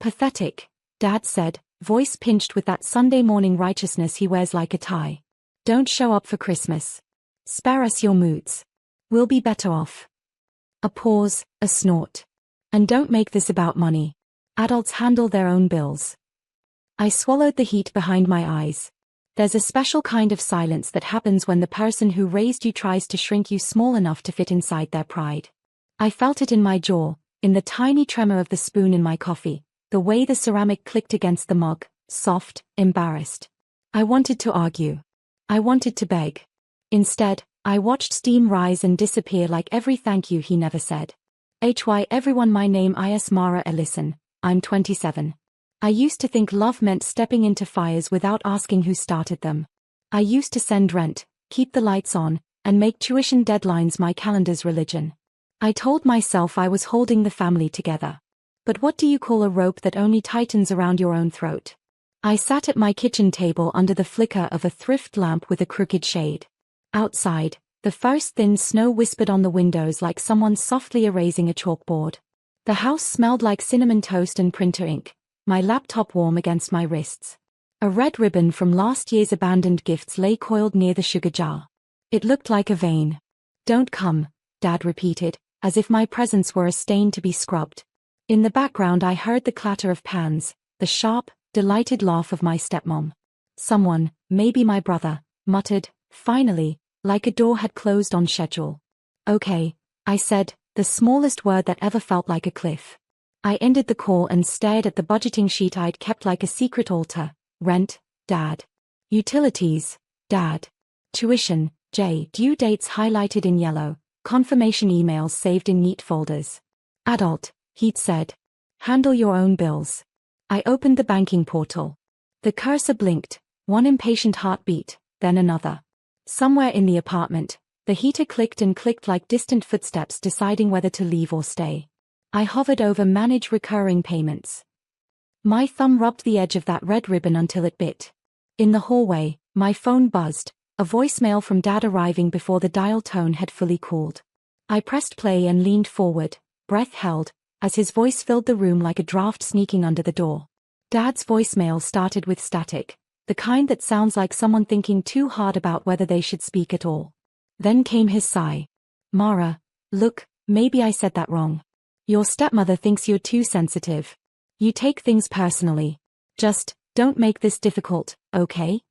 Pathetic, Dad said, voice pinched with that Sunday morning righteousness he wears like a tie. Don't show up for Christmas. Spare us your moods. We'll be better off. A pause, a snort. And don't make this about money. Adults handle their own bills. I swallowed the heat behind my eyes. There's a special kind of silence that happens when the person who raised you tries to shrink you small enough to fit inside their pride. I felt it in my jaw, in the tiny tremor of the spoon in my coffee, the way the ceramic clicked against the mug, soft, embarrassed. I wanted to argue. I wanted to beg. Instead, I watched steam rise and disappear like every thank you he never said. Hi everyone, my name is Mara Ellison, I'm 27. I used to think love meant stepping into fires without asking who started them. I used to send rent, keep the lights on, and make tuition deadlines my calendar's religion. I told myself I was holding the family together. But what do you call a rope that only tightens around your own throat? I sat at my kitchen table under the flicker of a thrift lamp with a crooked shade. Outside, the first thin snow whispered on the windows like someone softly erasing a chalkboard. The house smelled like cinnamon toast and printer ink, my laptop warm against my wrists. A red ribbon from last year's abandoned gifts lay coiled near the sugar jar. It looked like a vein. Don't come, Dad repeated, as if my presence were a stain to be scrubbed. In the background I heard the clatter of pans, the sharp, delighted laugh of my stepmom. Someone, maybe my brother, muttered, finally, like a door had closed on schedule. Okay, I said, the smallest word that ever felt like a cliff. I ended the call and stared at the budgeting sheet I'd kept like a secret altar. Rent, Dad. Utilities, Dad. Tuition, J. Due dates highlighted in yellow, confirmation emails saved in neat folders. Adult, he'd said. Handle your own bills. I opened the banking portal. The cursor blinked, one impatient heartbeat, then another. Somewhere in the apartment, the heater clicked and clicked like distant footsteps deciding whether to leave or stay. I hovered over Manage Recurring Payments. My thumb rubbed the edge of that red ribbon until it bit. In the hallway, my phone buzzed, a voicemail from Dad arriving before the dial tone had fully cooled. I pressed play and leaned forward, breath held, as his voice filled the room like a draft sneaking under the door. Dad's voicemail started with static, the kind that sounds like someone thinking too hard about whether they should speak at all. Then came his sigh. Mara, look, maybe I said that wrong. Your stepmother thinks you're too sensitive. You take things personally. Just, don't make this difficult, okay?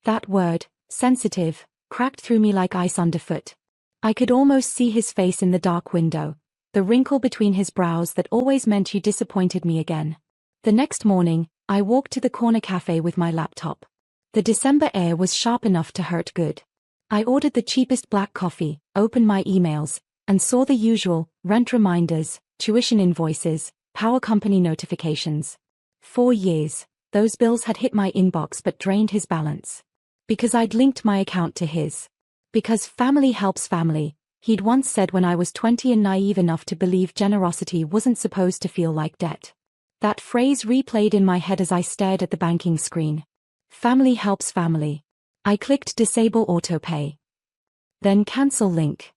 That word, sensitive, cracked through me like ice underfoot. I could almost see his face in the dark window, the wrinkle between his brows that always meant you disappointed me again. The next morning, I walked to the corner cafe with my laptop. The December air was sharp enough to hurt good. I ordered the cheapest black coffee, opened my emails, and saw the usual, rent reminders, tuition invoices, power company notifications. 4 years, those bills had hit my inbox but drained his balance. Because I'd linked my account to his. Because family helps family, he'd once said when I was 20 and naive enough to believe generosity wasn't supposed to feel like debt. That phrase replayed in my head as I stared at the banking screen. Family helps family. I clicked Disable Autopay. Then Cancel Link.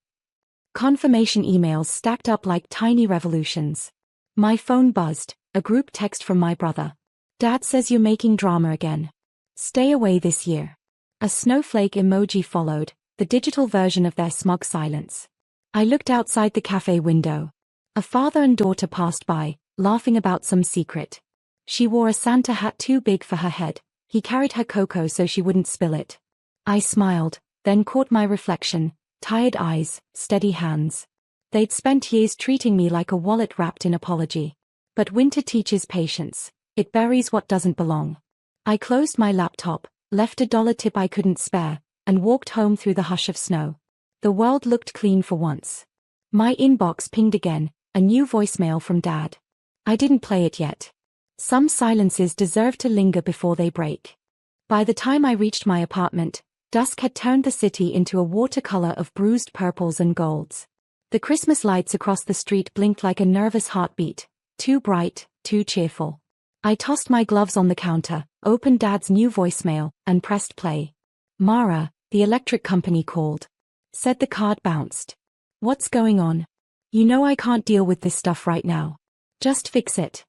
Confirmation emails stacked up like tiny revolutions. My phone buzzed, a group text from my brother. Dad says you're making drama again. Stay away this year. A snowflake emoji followed, the digital version of their smug silence. I looked outside the cafe window. A father and daughter passed by, laughing about some secret. She wore a Santa hat too big for her head. He carried her cocoa so she wouldn't spill it. I smiled, then caught my reflection, tired eyes, steady hands. They'd spent years treating me like a wallet wrapped in apology. But winter teaches patience. It buries what doesn't belong. I closed my laptop, left a $1 tip I couldn't spare, and walked home through the hush of snow. The world looked clean for once. My inbox pinged again, a new voicemail from Dad. I didn't play it yet. Some silences deserve to linger before they break. By the time I reached my apartment, dusk had turned the city into a watercolor of bruised purples and golds. The Christmas lights across the street blinked like a nervous heartbeat, too bright, too cheerful. I tossed my gloves on the counter, opened Dad's new voicemail, and pressed play. Mara, the electric company called. Said the card bounced. What's going on? You know I can't deal with this stuff right now. Just fix it.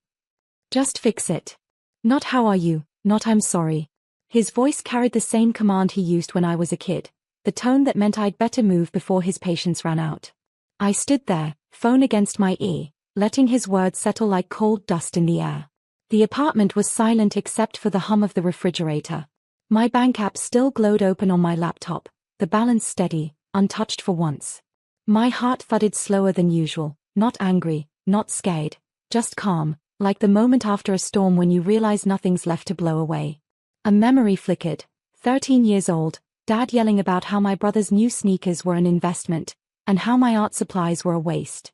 Just fix it. Not how are you, not I'm sorry. His voice carried the same command he used when I was a kid, the tone that meant I'd better move before his patience ran out. I stood there, phone against my ear, letting his words settle like cold dust in the air. The apartment was silent except for the hum of the refrigerator. My bank app still glowed open on my laptop, the balance steady, untouched for once. My heart thudded slower than usual, not angry, not scared, just calm, like the moment after a storm when you realize nothing's left to blow away. A memory flickered. 13 years old, Dad yelling about how my brother's new sneakers were an investment, and how my art supplies were a waste.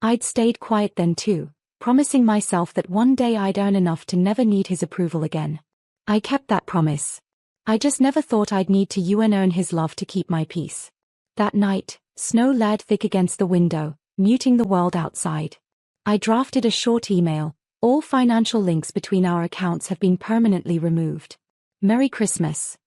I'd stayed quiet then too, promising myself that one day I'd earn enough to never need his approval again. I kept that promise. I just never thought I'd need to earn his love to keep my peace. That night, snow laid thick against the window, muting the world outside. I drafted a short email. All financial links between our accounts have been permanently removed. Merry Christmas.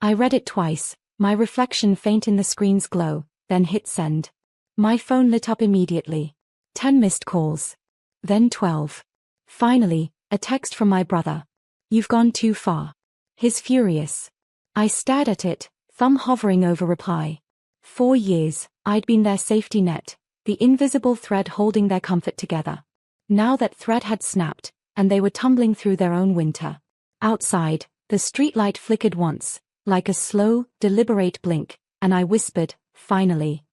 I read it twice, my reflection faint in the screen's glow, then hit send. My phone lit up immediately. 10 missed calls. Then 12. Finally, a text from my brother. You've gone too far. He's furious. I stared at it, thumb hovering over reply. 4 years, I'd been their safety net, the invisible thread holding their comfort together. Now that thread had snapped, and they were tumbling through their own winter. Outside, the streetlight flickered once, like a slow, deliberate blink, and I whispered, finally.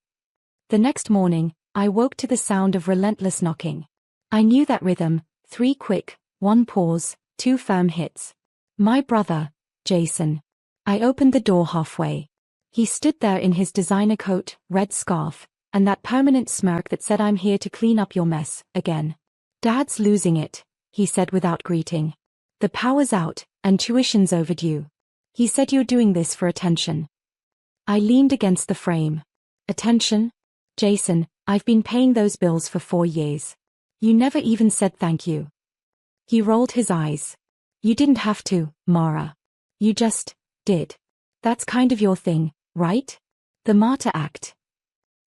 The next morning, I woke to the sound of relentless knocking. I knew that rhythm, 3 quick, 1 pause, 2 firm hits. My brother, Jason. I opened the door halfway. He stood there in his designer coat, red scarf, and that permanent smirk that said I'm here to clean up your mess, again. Dad's losing it, he said without greeting. The power's out, and tuition's overdue. He said you're doing this for attention. I leaned against the frame. Attention? Jason, I've been paying those bills for 4 years. You never even said thank you. He rolled his eyes. You didn't have to, Mara. You just did. That's kind of your thing, right? The martyr act.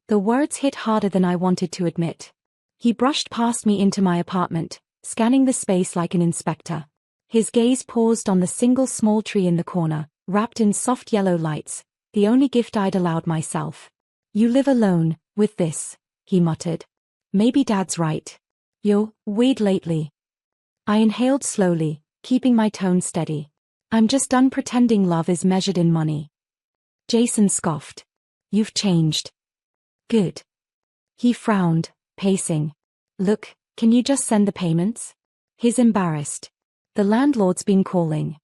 The words hit harder than I wanted to admit. He brushed past me into my apartment, scanning the space like an inspector. His gaze paused on the single small tree in the corner, wrapped in soft yellow lights, the only gift I'd allowed myself. You live alone, with this, he muttered. Maybe Dad's right. You're weird lately. I inhaled slowly, keeping my tone steady. I'm just done pretending love is measured in money. Jason scoffed. You've changed. Good. He frowned, pacing. Look, can you just send the payments? He's embarrassed. The landlord's been calling.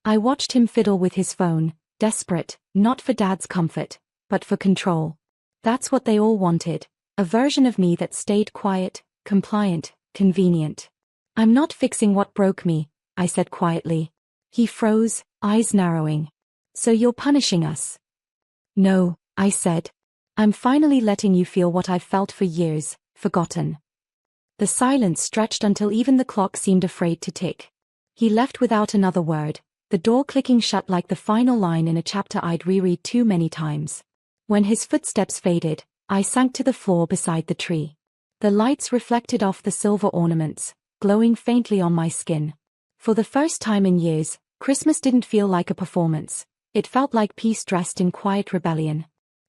I watched him fiddle with his phone, desperate, not for Dad's comfort, but for control. That's what they all wanted, a version of me that stayed quiet, compliant, convenient. I'm not fixing what broke me, I said quietly. He froze, eyes narrowing. So you're punishing us? No, I said. I'm finally letting you feel what I've felt for years, forgotten. The silence stretched until even the clock seemed afraid to tick. He left without another word, the door clicking shut like the final line in a chapter I'd reread too many times. When his footsteps faded, I sank to the floor beside the tree. The lights reflected off the silver ornaments, glowing faintly on my skin. For the first time in years, Christmas didn't feel like a performance. It felt like peace dressed in quiet rebellion.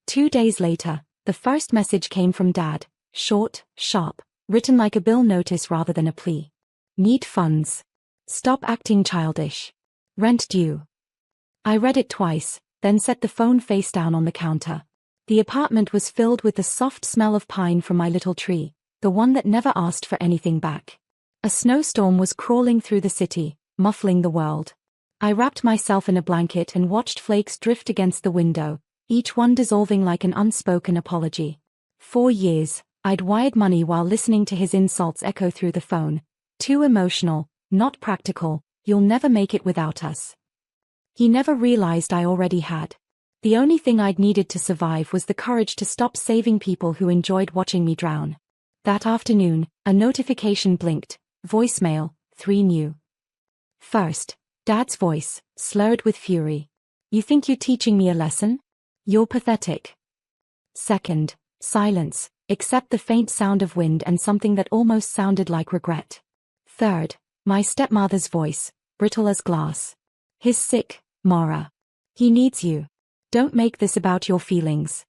2 days later, the first message came from Dad, short, sharp, written like a bill notice rather than a plea. Need funds. Stop acting childish. Rent due. I read it twice, then set the phone face down on the counter. The apartment was filled with the soft smell of pine from my little tree, the one that never asked for anything back. A snowstorm was crawling through the city, muffling the world. I wrapped myself in a blanket and watched flakes drift against the window, each one dissolving like an unspoken apology. 4 years, I'd wired money while listening to his insults echo through the phone. Too emotional, not practical, you'll never make it without us. He never realized I already had. The only thing I'd needed to survive was the courage to stop saving people who enjoyed watching me drown. That afternoon, a notification blinked, voicemail, 3 new. First, Dad's voice, slurred with fury. You think you're teaching me a lesson? You're pathetic. Second, silence, except the faint sound of wind and something that almost sounded like regret. Third, my stepmother's voice, brittle as glass. He's sick, Mara. He needs you. Don't make this about your feelings.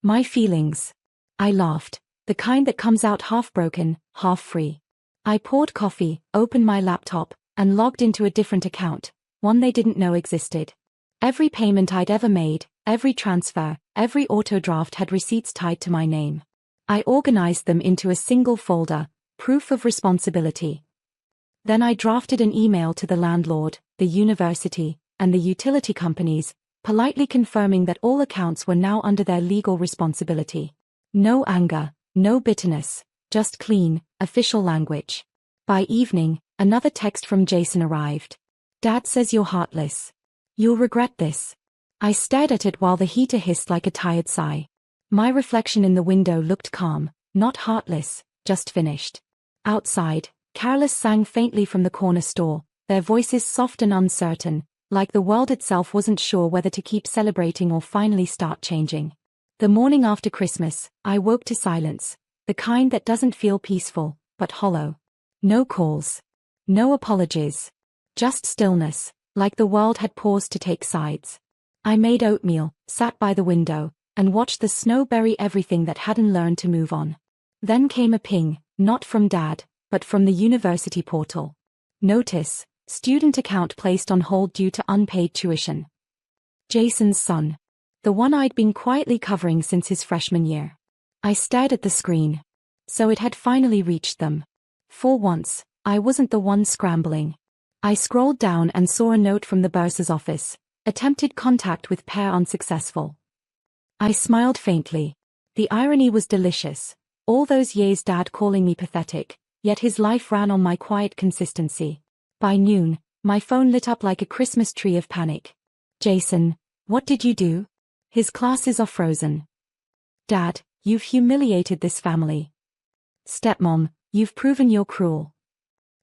My feelings. I laughed, the kind that comes out half broken, half free. I poured coffee, opened my laptop, and logged into a different account, one they didn't know existed. Every payment I'd ever made, every transfer, every autodraft had receipts tied to my name. I organized them into a single folder, proof of responsibility. Then I drafted an email to the landlord, the university, and the utility companies, politely confirming that all accounts were now under their legal responsibility. No anger, no bitterness, just clean, official language. By evening, another text from Jason arrived. Dad says you're heartless. You'll regret this. I stared at it while the heater hissed like a tired sigh. My reflection in the window looked calm, not heartless, just finished. Outside, carolers sang faintly from the corner store, their voices soft and uncertain, like the world itself wasn't sure whether to keep celebrating or finally start changing. The morning after Christmas, I woke to silence, the kind that doesn't feel peaceful, but hollow. No calls. No apologies. Just stillness, like the world had paused to take sides. I made oatmeal, sat by the window, and watched the snow bury everything that hadn't learned to move on. Then came a ping, not from Dad, but from the university portal. Notice, student account placed on hold due to unpaid tuition. Jason's son. The one I'd been quietly covering since his freshman year. I stared at the screen. So it had finally reached them. For once, I wasn't the one scrambling. I scrolled down and saw a note from the bursar's office. Attempted contact with pair unsuccessful. I smiled faintly. The irony was delicious. All those years Dad calling me pathetic, yet his life ran on my quiet consistency. By noon, my phone lit up like a Christmas tree of panic. Jason, what did you do? His classes are frozen. Dad, you've humiliated this family. Stepmom, you've proven you're cruel.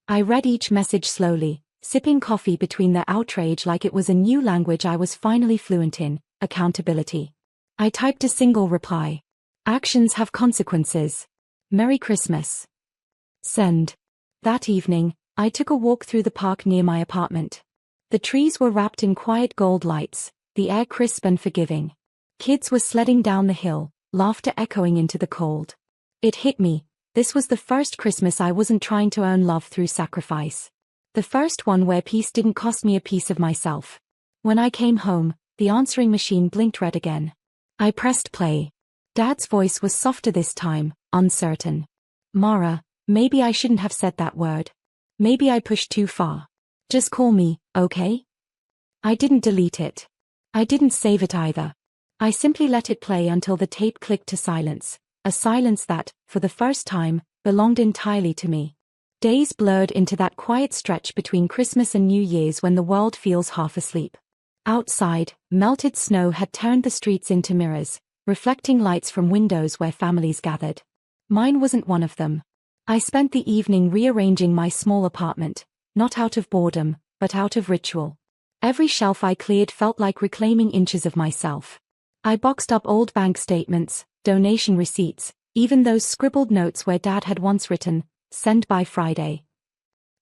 I read each message slowly, sipping coffee between their outrage like it was a new language I was finally fluent in, accountability. I typed a single reply. Actions have consequences. Merry Christmas. Send. That evening, I took a walk through the park near my apartment. The trees were wrapped in quiet gold lights, the air crisp and forgiving. Kids were sledding down the hill, laughter echoing into the cold. It hit me, this was the first Christmas I wasn't trying to earn love through sacrifice. The first one where peace didn't cost me a piece of myself. When I came home, the answering machine blinked red again. I pressed play. Dad's voice was softer this time, uncertain. Mara, maybe I shouldn't have said that word. Maybe I pushed too far. Just call me, okay? I didn't delete it. I didn't save it either. I simply let it play until the tape clicked to silence, a silence that, for the first time, belonged entirely to me. Days blurred into that quiet stretch between Christmas and New Year's when the world feels half asleep. Outside, melted snow had turned the streets into mirrors, reflecting lights from windows where families gathered. Mine wasn't one of them. I spent the evening rearranging my small apartment, not out of boredom, but out of ritual. Every shelf I cleared felt like reclaiming inches of myself. I boxed up old bank statements, donation receipts, even those scribbled notes where Dad had once written, "Send by Friday."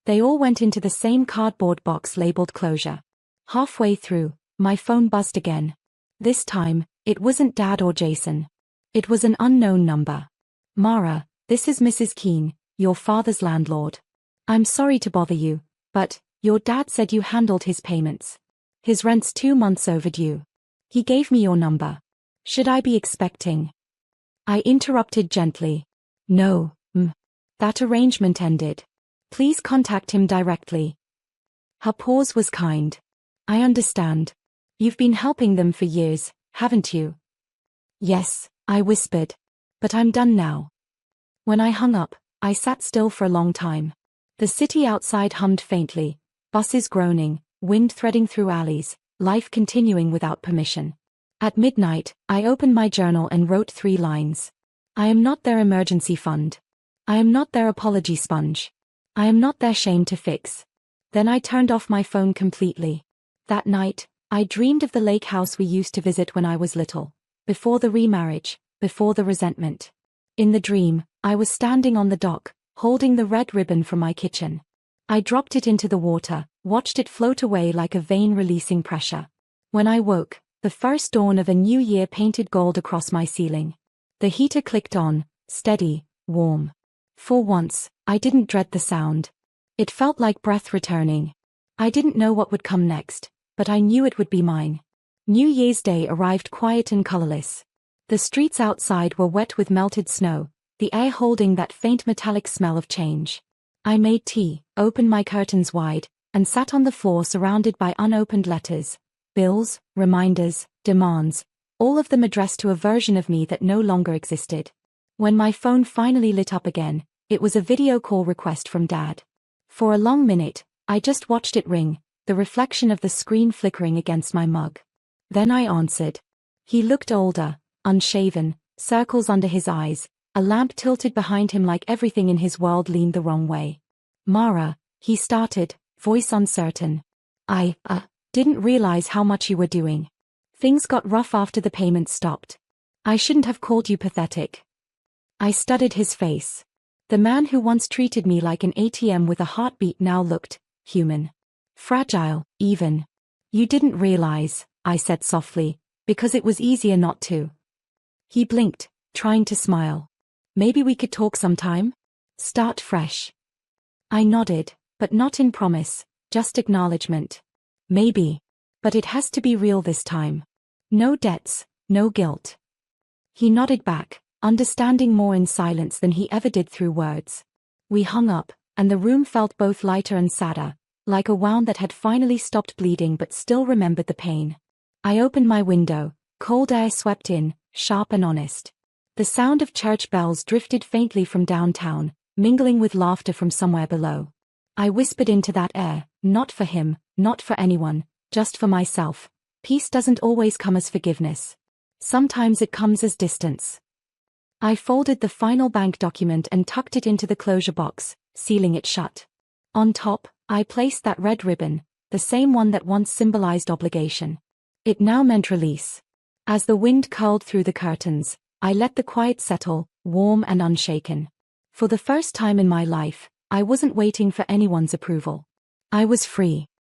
They all went into the same cardboard box labeled closure. Halfway through, my phone buzzed again. This time, it wasn't Dad or Jason. It was an unknown number. Mara, this is Mrs. Keene, your father's landlord. I'm sorry to bother you, but your dad said you handled his payments. His rent's 2 months overdue. He gave me your number. Should I be expecting? I interrupted gently. No, that arrangement ended. Please contact him directly. Her pause was kind. I understand. You've been helping them for years, haven't you? Yes, I whispered. But I'm done now. When I hung up, I sat still for a long time. The city outside hummed faintly, buses groaning, wind threading through alleys, life continuing without permission. At midnight, I opened my journal and wrote 3 lines. I am not their emergency fund. I am not their apology sponge. I am not their shame to fix. Then I turned off my phone completely. That night, I dreamed of the lake house we used to visit when I was little, before the remarriage, before the resentment. In the dream, I was standing on the dock, holding the red ribbon from my kitchen. I dropped it into the water, watched it float away like a vein releasing pressure. When I woke, the first dawn of a new year painted gold across my ceiling. The heater clicked on, steady, warm. For once, I didn't dread the sound. It felt like breath returning. I didn't know what would come next, but I knew it would be mine. New Year's Day arrived quiet and colorless. The streets outside were wet with melted snow, the air holding that faint metallic smell of change. I made tea, opened my curtains wide, and sat on the floor surrounded by unopened letters, bills, reminders, demands, all of them addressed to a version of me that no longer existed. When my phone finally lit up again, it was a video call request from Dad. For a long minute, I just watched it ring, the reflection of the screen flickering against my mug. Then I answered. He looked older, unshaven, circles under his eyes, a lamp tilted behind him like everything in his world leaned the wrong way. Mara, he started, voice uncertain. I didn't realize how much you were doing. Things got rough after the payments stopped. I shouldn't have called you pathetic. I studied his face. The man who once treated me like an ATM with a heartbeat now looked human. Fragile, even. You didn't realize, I said softly, because it was easier not to. He blinked, trying to smile. Maybe we could talk sometime? Start fresh. I nodded, but not in promise, just acknowledgement. Maybe. But it has to be real this time. No debts, no guilt. He nodded back, understanding more in silence than he ever did through words. We hung up, and the room felt both lighter and sadder, like a wound that had finally stopped bleeding but still remembered the pain. I opened my window, cold air swept in, sharp and honest. The sound of church bells drifted faintly from downtown, mingling with laughter from somewhere below. I whispered into that air, not for him, not for anyone, just for myself. Peace doesn't always come as forgiveness. Sometimes it comes as distance. I folded the final bank document and tucked it into the closure box, sealing it shut. On top, I placed that red ribbon, the same one that once symbolized obligation. It now meant release. As the wind curled through the curtains, I let the quiet settle, warm and unshaken. For the first time in my life, I wasn't waiting for anyone's approval. I was free.